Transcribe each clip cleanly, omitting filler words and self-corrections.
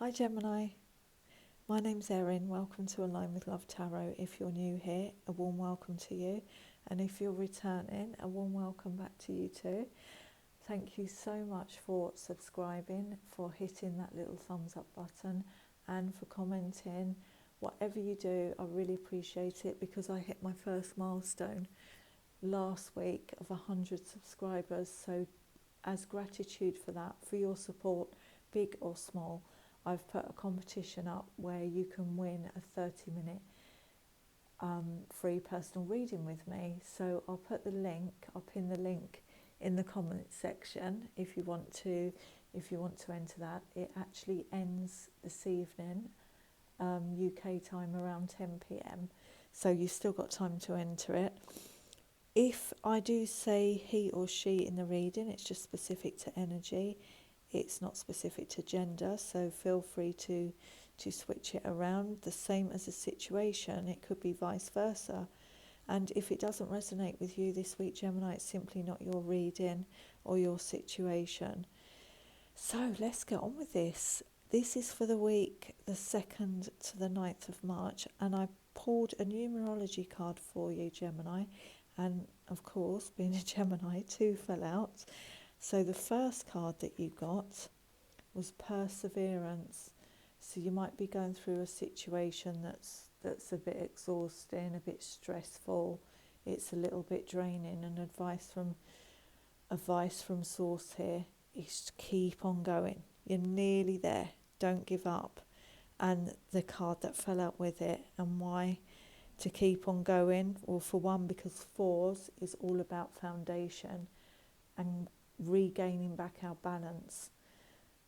Hi Gemini, my name's Erin. Welcome to Align with Love Tarot. If you're new here, a warm welcome to you. And if you're returning, a warm welcome back to you too. Thank you so much for subscribing, for hitting that little thumbs up button and for commenting. Whatever you do, I really appreciate it because I hit my first milestone last week of 100 subscribers. So as gratitude for that, for your support, big or small, I've put a competition up where you can win a 30-minute free personal reading with me. So I'll put the link, I'll pin the link in the comments section if you want to enter that. It actually ends this evening, UK time around 10 p.m. So you've still got time to enter it. If I do say he or she in the reading, it's just specific to energy. It's not specific to gender, so feel free to switch it around. The same as a situation, it could be vice versa. And if it doesn't resonate with you this week, Gemini, it's simply not your reading or your situation. So let's get on with this. This is for the week the 2nd to the 9th of March, and I pulled a numerology card for you, Gemini. And of course, being a Gemini, 2 fell out. So the first card that you got was perseverance. So you might be going through a situation that's a bit exhausting, a bit stressful. It's a little bit draining, and advice from source here is to keep on going. You're nearly there. Don't give up. And the card that fell out with it, and why to keep on going? Well, for one, because 4s is all about foundation and regaining back our balance.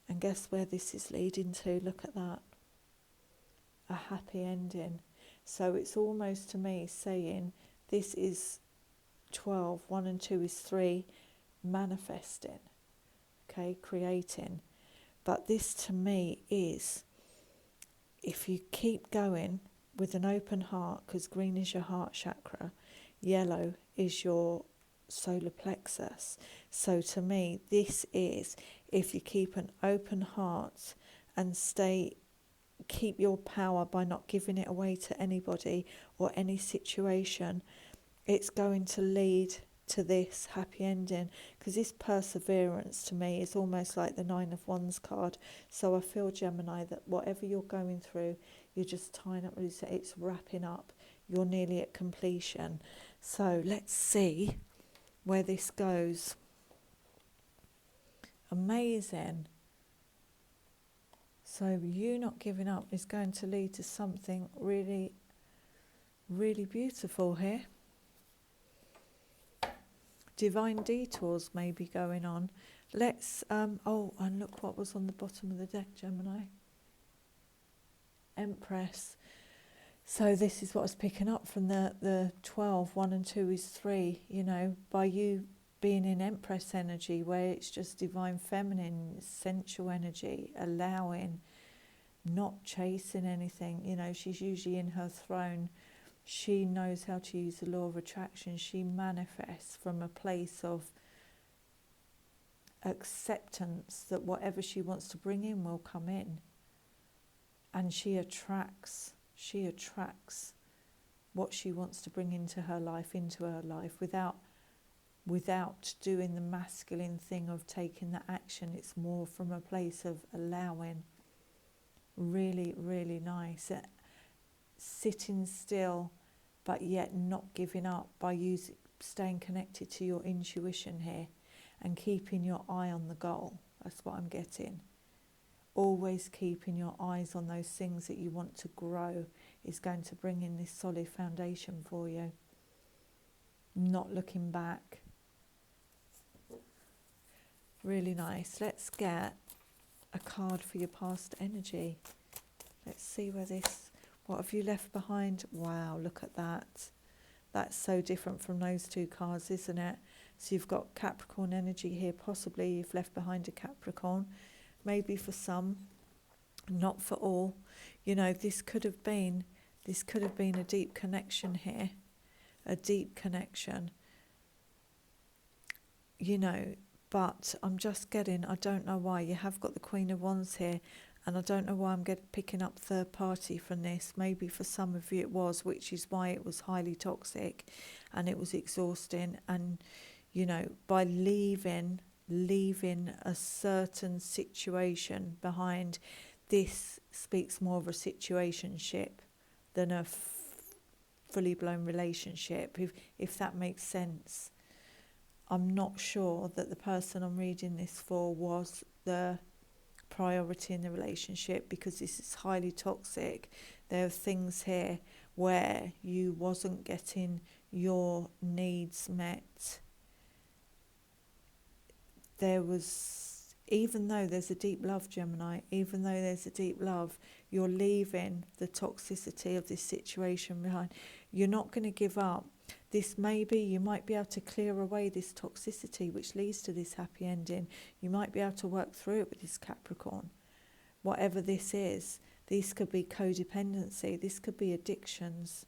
And guess where this is leading to? Look at that. A happy ending. So it's almost to me saying this is 12, 1 and 2 is 3, manifesting, okay, creating. But this to me is, if you keep going with an open heart, because green is your heart chakra, yellow is your solar plexus. So to me, this is, if you keep an open heart and keep your power by not giving it away to anybody or any situation, it's going to lead to this happy ending. Because this perseverance to me is almost like the 9 of Wands card. So I feel, Gemini, that whatever you're going through, you're just tying up loose. It's wrapping up. You're nearly at completion. So let's see where this goes. Amazing. So you not giving up is going to lead to something really, really beautiful here. Divine detours may be going on. Let's, oh, and look what was on the bottom of the deck, Gemini. Empress. So this is what I was picking up from the 12, 1 and 2 is 3, you know, by you being in Empress energy, where it's just divine feminine, sensual energy, allowing, not chasing anything. You know, she's usually in her throne. She knows how to use the law of attraction. She manifests from a place of acceptance that whatever she wants to bring in will come in. And she attracts what she wants to bring into her life without doing the masculine thing of taking the action. It's more from a place of allowing. Really, really nice. Sitting still, but yet not giving up by staying connected to your intuition here and keeping your eye on the goal. That's what I'm getting. Always keeping your eyes on those things that you want to grow is going to bring in this solid foundation for you. Not looking back. Really nice. Let's get a card for your past energy. Let's see what have you left behind? Wow, look at that. That's so different from those 2 cards, isn't it? So you've got Capricorn energy here. Possibly you've left behind a Capricorn. Maybe for some, not for all. You know, this could have been a deep connection here. A deep connection. You know, but I'm just getting, I don't know why, you have got the Queen of Wands here, And I don't know why I'm picking up third party from this. Maybe for some of you it was, which is why it was highly toxic and it was exhausting. And, you know, by leaving a certain situation behind, this speaks more of a situationship than a fully blown relationship, if that makes sense. I'm not sure that the person I'm reading this for was the priority in the relationship, because this is highly toxic. There are things here where you wasn't getting your needs met. There was, even though there's a deep love, Gemini, even though there's a deep love, you're leaving the toxicity of this situation behind. You're not going to give up. This may be, you might be able to clear away this toxicity which leads to this happy ending. You might be able to work through it with this Capricorn. Whatever this is, these could be codependency, this could be addictions.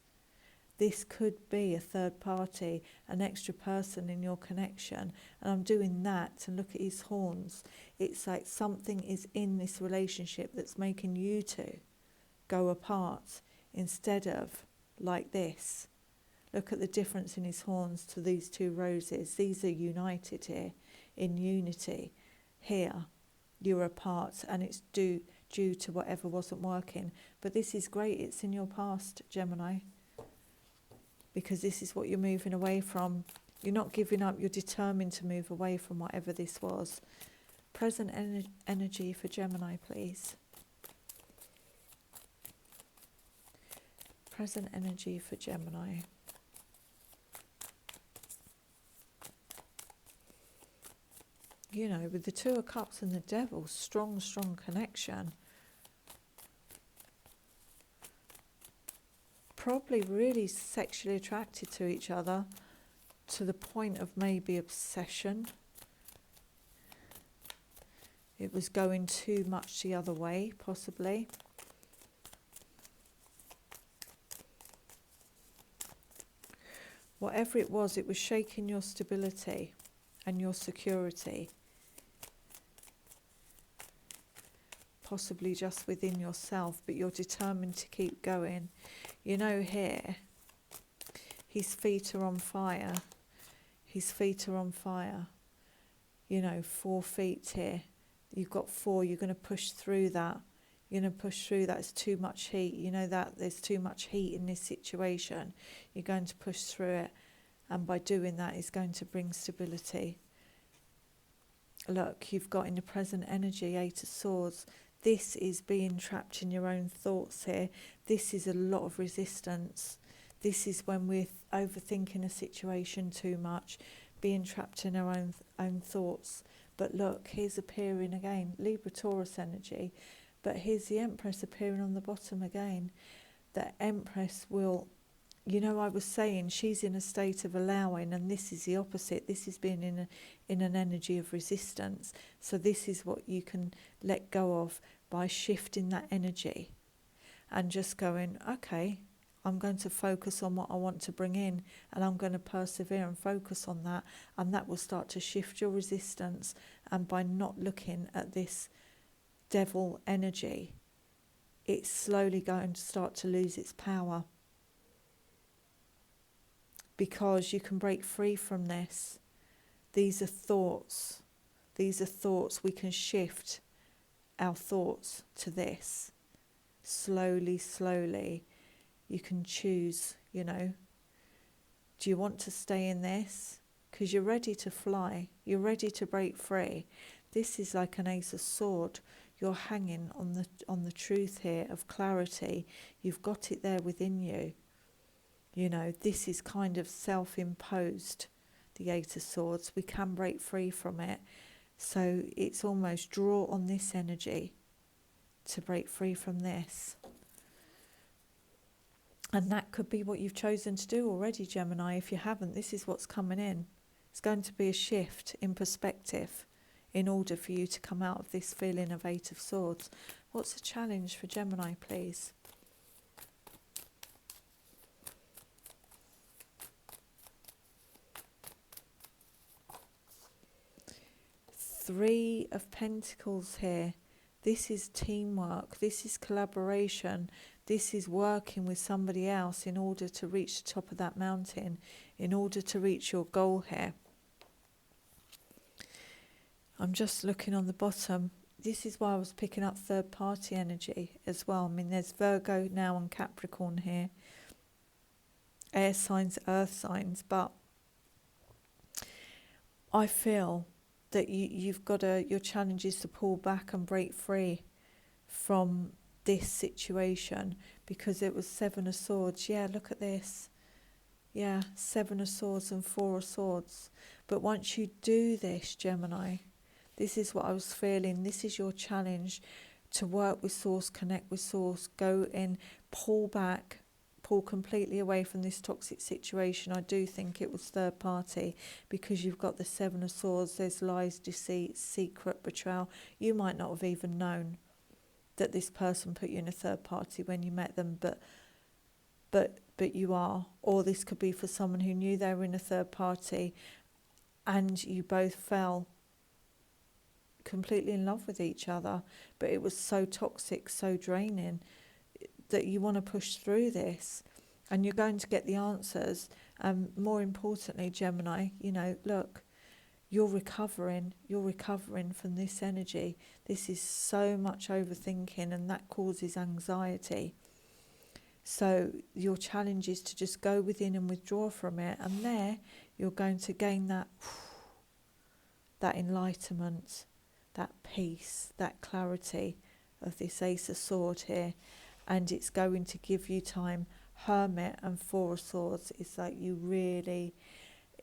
This could be a third party, an extra person in your connection. And I'm doing that to look at his horns. It's like something is in this relationship that's making you two go apart instead of like this. Look at the difference in his horns to these two roses. These are united here, in unity. Here, you're apart, and it's due to whatever wasn't working. But this is great. It's in your past, Gemini, because this is what you're moving away from. You're not giving up. You're determined to move away from whatever this was. Present energy for Gemini, please. Present energy for Gemini. You know, with the Two of Cups and the Devil, strong connection. Probably really sexually attracted to each other to the point of maybe obsession. It was going too much the other way, possibly. Whatever it was shaking your stability and your security. Possibly just within yourself, but you're determined to keep going. You know, here, his feet are on fire. His feet are on fire. You know, 4 feet here. You've got 4, you're going to push through that. You're going to push through that. It's too much heat. You know that there's too much heat in this situation. You're going to push through it. And by doing that, it's going to bring stability. Look, you've got in the present energy, 8 of Swords. This is being trapped in your own thoughts here. This is a lot of resistance. This is when we're overthinking a situation too much, being trapped in our own thoughts. But look, here's appearing again, Libra Taurus energy. But here's the Empress appearing on the bottom again. The Empress will, you know, I was saying she's in a state of allowing, and this is the opposite. This is being in an energy of resistance. So this is what you can let go of by shifting that energy and just going, okay, I'm going to focus on what I want to bring in, and I'm going to persevere and focus on that, and that will start to shift your resistance. And by not looking at this devil energy, it's slowly going to start to lose its power, because you can break free from this. These are thoughts. These are thoughts. We can shift our thoughts to this. Slowly. You can choose, you know. Do you want to stay in this? Because you're ready to fly. You're ready to break free. This is like an Ace of Swords. You're hanging on the truth here of clarity. You've got it there within you. You know, this is kind of self-imposed, the 8 of Swords. We can break free from it. So it's almost draw on this energy to break free from this. And that could be what you've chosen to do already, Gemini. If you haven't, this is what's coming in. It's going to be a shift in perspective in order for you to come out of this feeling of 8 of Swords. What's the challenge for Gemini, please? Three of Pentacles here. This is teamwork. This is collaboration. This is working with somebody else in order to reach the top of that mountain, in order to reach your goal here. I'm just looking on the bottom. This is why I was picking up third party energy as well. I mean, there's Virgo now and Capricorn here. Air signs, earth signs. But I feel that you've got your challenge is to pull back and break free from this situation, because it was Seven of Swords. Yeah, look at this. Yeah, Seven of Swords and Four of Swords. But once you do this, Gemini, this is what I was feeling. This is your challenge, to work with Source, connect with Source, go in, pull back, pull completely away from this toxic situation. I do think it was third party, because you've got the Seven of Swords. There's lies, deceit, secret, betrayal. You might not have even known that this person put you in a third party when you met them, but you are. Or this could be for someone who knew they were in a third party and you both fell completely in love with each other, but it was so toxic, so draining, that you want to push through this, and you're going to get the answers. More importantly, Gemini, you know, look, you're recovering from this energy. This is so much overthinking, and that causes anxiety. So your challenge is to just go within and withdraw from it, and there you're going to gain that enlightenment, that peace, that clarity of this Ace of Swords here, and it's going to give you time. Hermit and Four of Swords, it's like you really,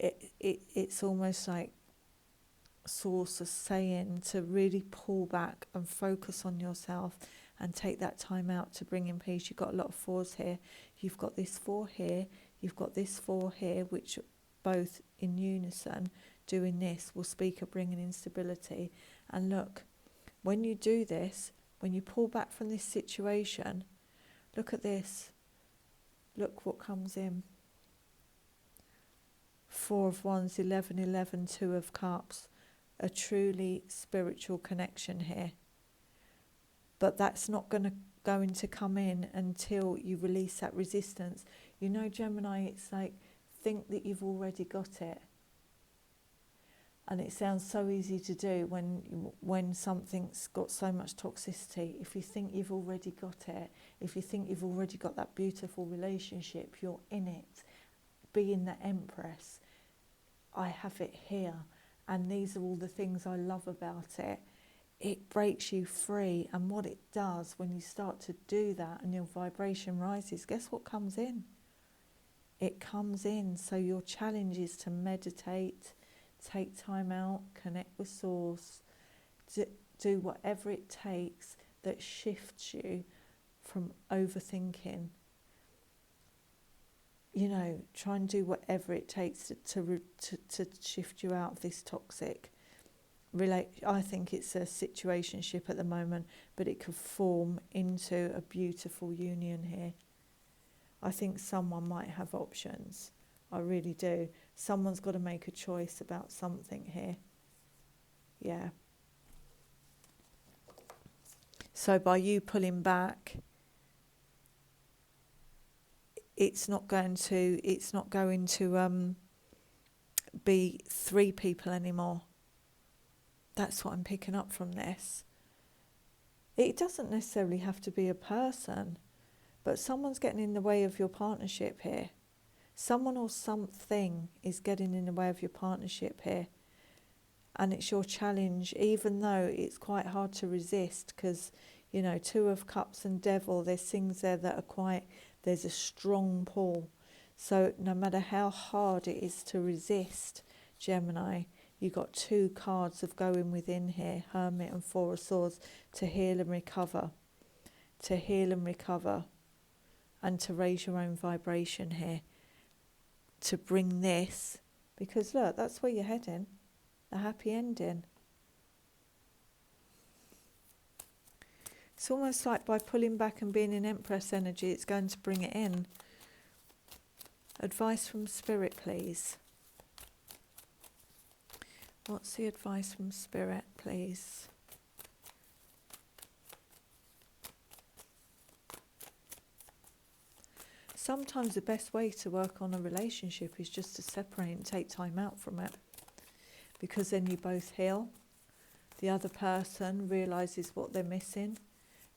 it's almost like Source is saying to really pull back and focus on yourself and take that time out to bring in peace. You've got a lot of fours here. You've got this four here, you've got this four here, which both in unison doing this will speak of bringing in stability. And look, when you do this, when you pull back from this situation, look at this. Look what comes in. Four of Wands, 11, 11, Two of Cups. A truly spiritual connection here. But that's not going to come in until you release that resistance. You know, Gemini, it's like, think that you've already got it. And it sounds so easy to do when something's got so much toxicity. If you think you've already got it, if you think you've already got that beautiful relationship, you're in it. Being the Empress, I have it here. And these are all the things I love about it. It breaks you free. And what it does when you start to do that and your vibration rises, guess what comes in? It comes in. So your challenge is to meditate, take time out, connect with Source, do whatever it takes that shifts you from overthinking. You know, try and do whatever it takes to shift you out of this toxic I think it's a situationship at the moment, but it could form into a beautiful union here. I think someone might have options. I really do. Someone's got to make a choice about something here. Yeah. So by you pulling back, it's not going to be three people anymore. That's what I'm picking up from this. It doesn't necessarily have to be a person, but someone's getting in the way of your partnership here. Someone or something is getting in the way of your partnership here. And it's your challenge, even though it's quite hard to resist, because, you know, Two of Cups and Devil, there's things there that are there's a strong pull. So no matter how hard it is to resist, Gemini, you've got two cards of going within here, Hermit and Four of Swords, to heal and recover. To heal and recover. And to raise your own vibration here. To bring this, because look, that's where you're heading. A happy ending. It's almost like by pulling back and being in Empress energy, it's going to bring it in. Advice from Spirit, please. What's the advice from Spirit, please? sometimes the best way to work on a relationship is just to separate and take time out from it, because then you both heal. The other person realises what they're missing,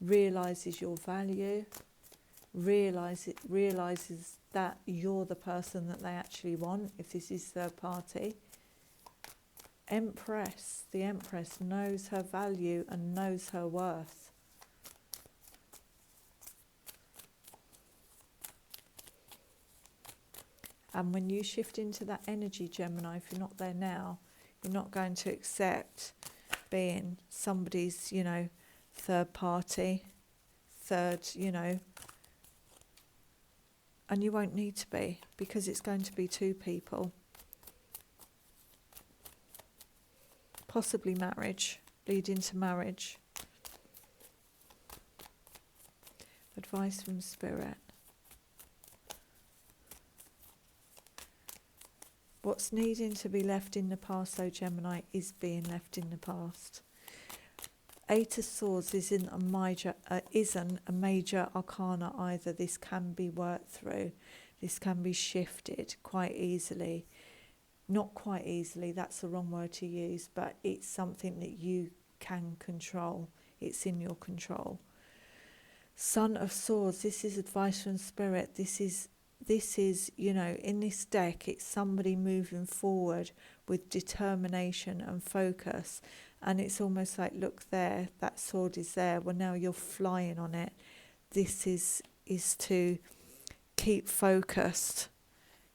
realises your value, realises that you're the person that they actually want, if this is third party. Empress, the Empress knows her value and knows her worth. And when you shift into that energy, Gemini, if you're not there now, you're not going to accept being somebody's, you know, third party, you know, and you won't need to be, because it's going to be two people. Possibly marriage, leading to marriage. Advice from Spirit. What's needing to be left in the past, though, Gemini, is being left in the past. Eight of Swords isn't a major arcana either. This can be worked through. This can be shifted quite easily. Not quite easily, that's the wrong word to use, but it's something that you can control. It's in your control. Sun of Swords, this is advice from Spirit. This is, you know, in this deck, it's somebody moving forward with determination and focus. And it's almost like, look there, that sword is there. Well, now you're flying on it. This is to keep focused.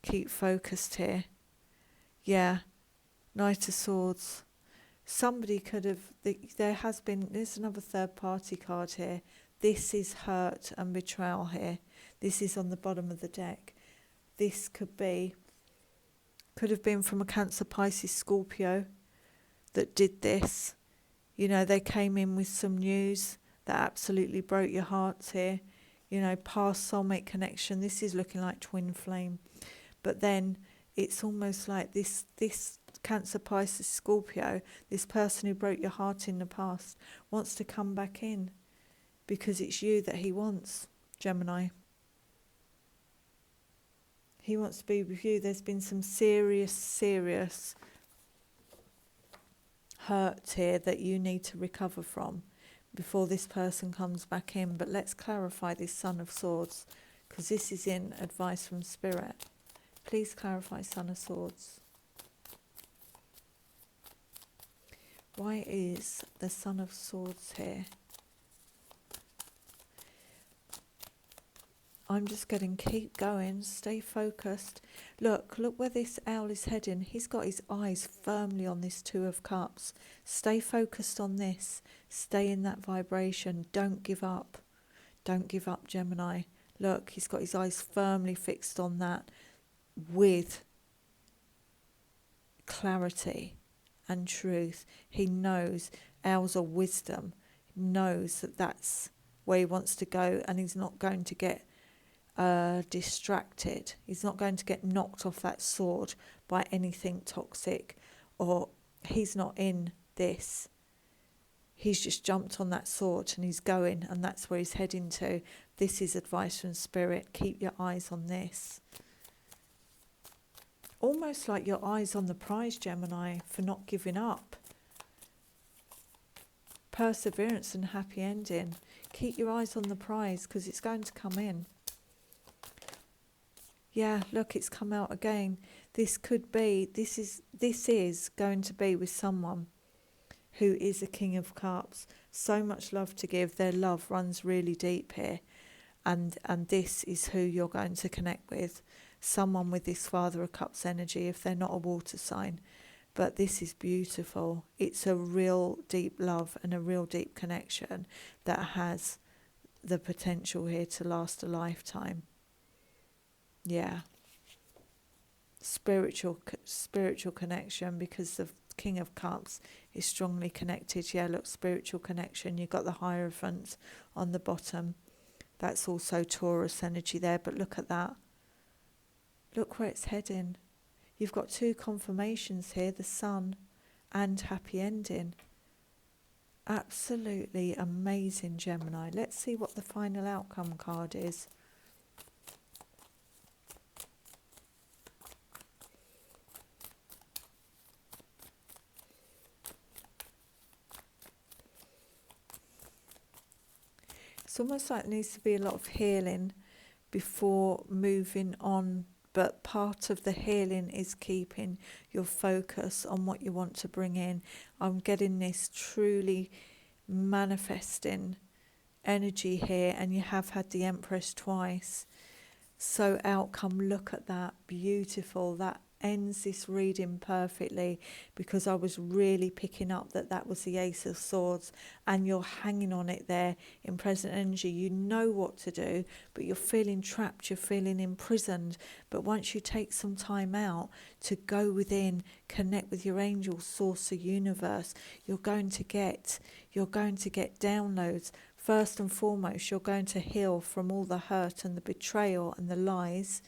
Keep focused here. Yeah, Knight of Swords. Somebody could have, there's another third party card here. This is hurt and betrayal here. This is on the bottom of the deck. This could have been from a Cancer, Pisces, Scorpio that did this. You know, they came in with some news that absolutely broke your hearts here. You know, past soulmate connection. This is looking like twin flame. But then it's almost like this Cancer, Pisces, Scorpio, this person who broke your heart in the past, wants to come back in because it's you that he wants, Gemini. He wants to be with you. There's been some serious hurt here that you need to recover from before this person comes back in. But let's clarify this Sun of Swords, because this is in advice from Spirit. Please clarify Sun of Swords. Why is the Sun of Swords here? I'm just getting, keep going, stay focused. Look where this owl is heading. He's got his eyes firmly on this Two of Cups. Stay focused on this. Stay in that vibration. Don't give up. Don't give up, Gemini. Look, he's got his eyes firmly fixed on that with clarity and truth. He knows, owls are wisdom, knows that that's where he wants to go, and he's not going to get distracted. He's not going to get knocked off that sword by anything toxic, or he's not in this. He's just jumped on that sword and he's going, and that's where he's heading to. This is advice from Spirit. Keep your eyes on this. Almost like your eyes on the prize, Gemini, for not giving up. Perseverance and happy ending. Keep your eyes on the prize, because it's going to come in. Yeah, look, it's come out again. This is going to be with someone who is a King of Cups. So much love to give. Their love runs really deep here. And this is who you're going to connect with. Someone with this Father of Cups energy, if they're not a water sign. But this is beautiful. It's a real deep love and a real deep connection that has the potential here to last a lifetime. Yeah. Spiritual connection, because the King of Cups is strongly connected. Yeah, look, spiritual connection. You've got the Hierophant on the bottom. That's also Taurus energy there, but look at that. Look where it's heading. You've got two confirmations here, the Sun and happy ending. Absolutely amazing, Gemini. Let's see what the final outcome card is. It's almost like there needs to be a lot of healing before moving on, but part of the healing is keeping your focus on what you want to bring in. I'm getting this truly manifesting energy here, and you have had the Empress twice. So outcome, look at that, beautiful. That ends this reading perfectly, because I was really picking up that that was the Ace of Swords, and you're hanging on it there in present energy. You know what to do, but you're feeling trapped, you're feeling imprisoned. But once you take some time out to go within, connect with your angels, source, the universe, you're going to get downloads. First and foremost, you're going to heal from all the hurt and the betrayal and the lies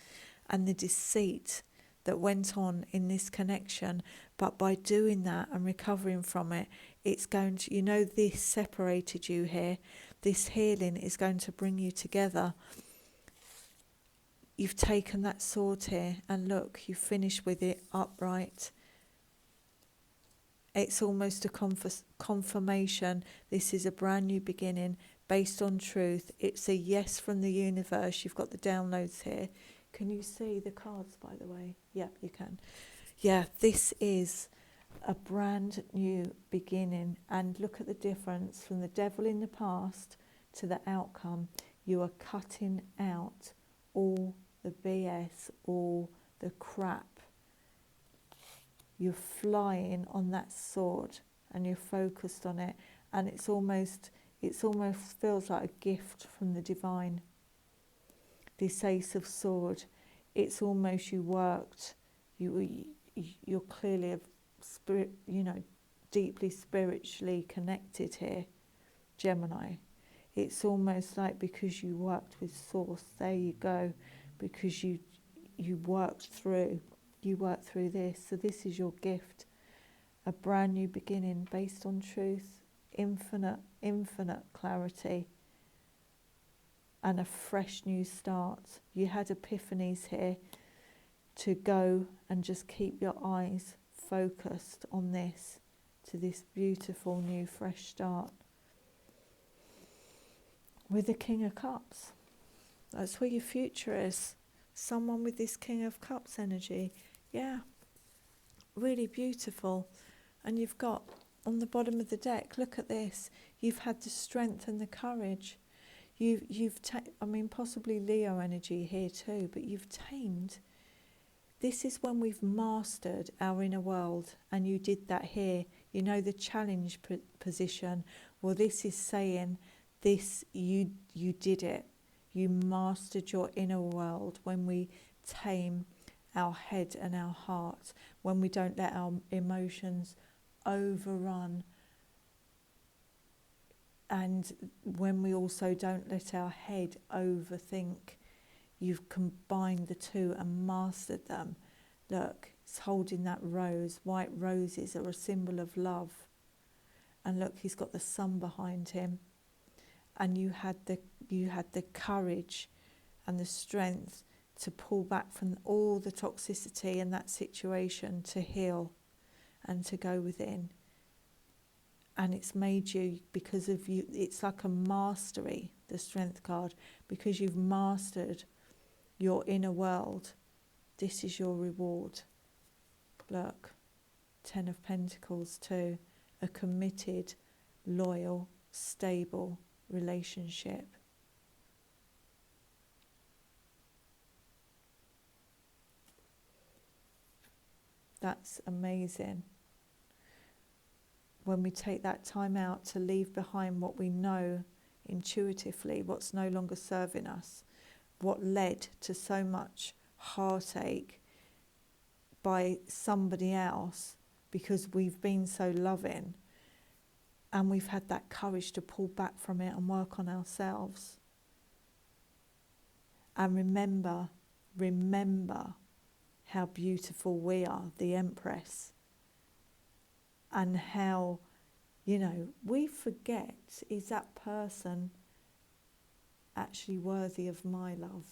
and the deceit that went on in this connection. But by doing that and recovering from it, it's going to, this separated you here. This healing is going to bring you together. You've taken that sword here, and look, you finished with it upright. It's almost a confirmation. This is a brand new beginning based on truth. It's a yes from the universe. You've got the downloads here. Can you see the cards, by the way? Yeah, you can. Yeah, this is a brand new beginning. And look at the difference from the devil in the past to the outcome. You are cutting out all the BS, all the crap. You're flying on that sword and you're focused on it, and it almost feels like a gift from the divine. This Ace of Sword, it's almost you're clearly a spirit, deeply spiritually connected here, Gemini. It's almost like because you worked with Source, there you go, because you worked through this. So this is your gift, a brand new beginning based on truth, infinite clarity, and a fresh new start. You had epiphanies here to go and just keep your eyes focused on this, to this beautiful new fresh start. With the King of Cups, that's where your future is. Someone with this King of Cups energy. Yeah, really beautiful. And you've got on the bottom of the deck, look at this. You've had the strength and the courage. Possibly Leo energy here too, but you've tamed. This is when we've mastered our inner world, and you did that here. The challenge position. Well, this is saying this, you did it. You mastered your inner world when we tame our head and our heart, when we don't let our emotions overrun, and when we also don't let our head overthink. You've combined the two and mastered them. Look, it's holding that rose. White roses are a symbol of love. And look, he's got the sun behind him. And you had the courage and the strength to pull back from all the toxicity in that situation, to heal and to go within. And it's made you, because of you, it's like a mastery, the Strength card, because you've mastered your inner world. This is your reward. Look, 10 of Pentacles too, a committed, loyal, stable relationship. That's amazing. When we take that time out to leave behind what we know intuitively, what's no longer serving us, what led to so much heartache by somebody else because we've been so loving, and we've had that courage to pull back from it and work on ourselves. And remember how beautiful we are, the Empress, and how, we forget, is that person actually worthy of my love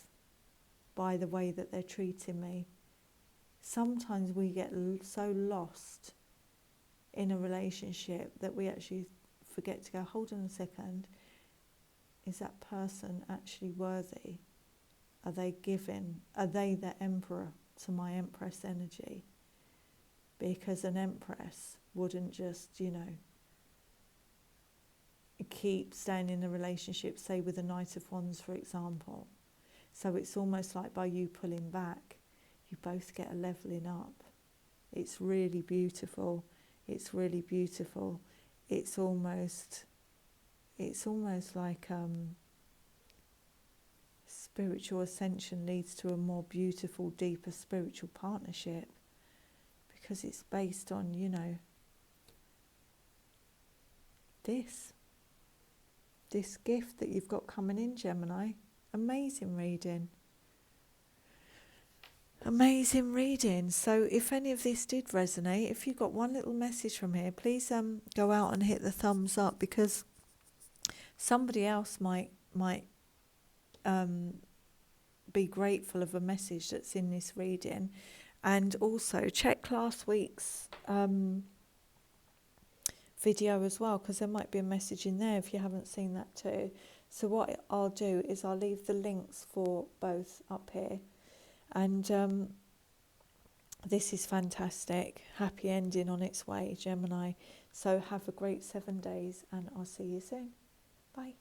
by the way that they're treating me? Sometimes we get so lost in a relationship that we actually forget to go, hold on a second, is that person actually worthy? Are they giving? Are they the emperor to my empress energy? Because an empress wouldn't just, keep staying in a relationship, say with a Knight of Wands, for example. So it's almost like by you pulling back, you both get a levelling up. It's really beautiful. It's really beautiful. It's almost like spiritual ascension leads to a more beautiful, deeper spiritual partnership, because it's based on, this gift that you've got coming in, Gemini. Amazing reading. Amazing reading. So if any of this did resonate, if you got one little message from here, please go out and hit the thumbs up, because somebody else might be grateful of a message that's in this reading. And also check last week's video as well, because there might be a message in there if you haven't seen that too. So what I'll do is I'll leave the links for both up here. And this is fantastic. Happy ending on its way, Gemini. So have a great 7 days, and I'll see you soon. Bye.